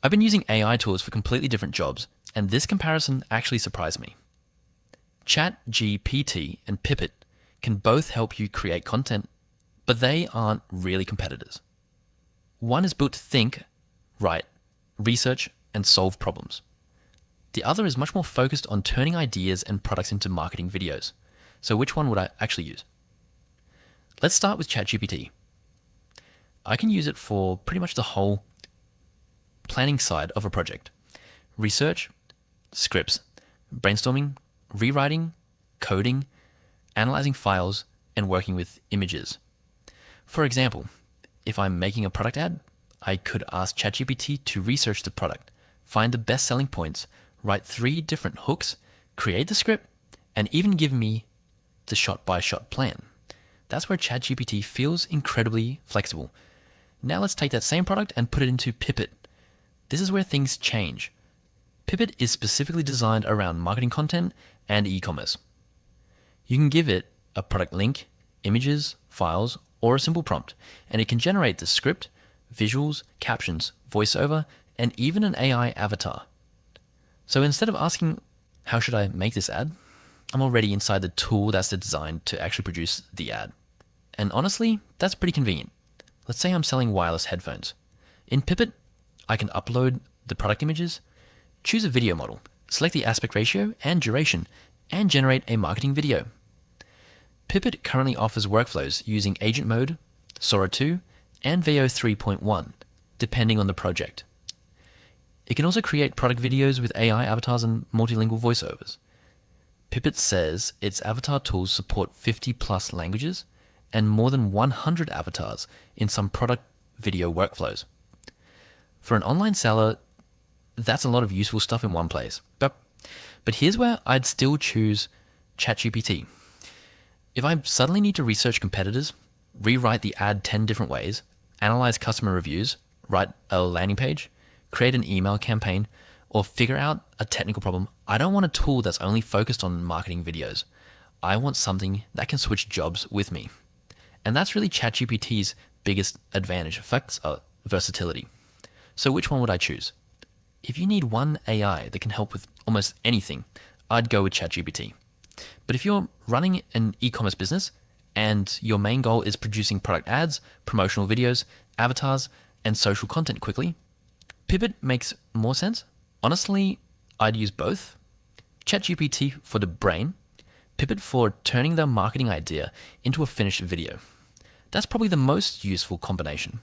I've been using AI tools for completely different jobs, and this comparison actually surprised me. ChatGPT and Pippit can both help you create content, but they aren't really competitors. One is built to think, write, research, and solve problems. The other is much more focused on turning ideas and products into marketing videos. So which one would I actually use? Let's start with ChatGPT. I can use it for pretty much the whole planning side of a project. Research, scripts, brainstorming, rewriting, coding, analyzing files, and working with images. For example, if I'm making a product ad, I could ask ChatGPT to research the product, find the best selling points, write 3 different hooks, create the script, and even give me the shot-by-shot plan. That's where ChatGPT feels incredibly flexible. Now let's take that same product and put it into Pippit. This is where things change. Pippit is specifically designed around marketing content and e-commerce. You can give it a product link, images, files, or a simple prompt, and it can generate the script, visuals, captions, voiceover, and even an AI avatar. So instead of asking, how should I make this ad? I'm already inside the tool that's designed to actually produce the ad. And honestly, that's pretty convenient. Let's say I'm selling wireless headphones. In Pippit, I can upload the product images, choose a video model, select the aspect ratio and duration, and generate a marketing video. Pippit currently offers workflows using Agent Mode, Sora 2, and VO 3.1, depending on the project. It can also create product videos with AI avatars and multilingual voiceovers. Pippit says its avatar tools support 50 plus languages and more than 100 avatars in some product video workflows. For an online seller, that's a lot of useful stuff in one place. But here's where I'd still choose ChatGPT. If I suddenly need to research competitors, rewrite the ad 10 different ways, analyze customer reviews, write a landing page, create an email campaign, or figure out a technical problem, I don't want a tool that's only focused on marketing videos. I want something that can switch jobs with me. And that's really ChatGPT's biggest advantage, versatility. So which one would I choose? If you need one AI that can help with almost anything, I'd go with ChatGPT. But if you're running an e-commerce business and your main goal is producing product ads, promotional videos, avatars, and social content quickly, Pippit makes more sense. Honestly, I'd use both. ChatGPT for the brain, Pippit for turning the marketing idea into a finished video. That's probably the most useful combination.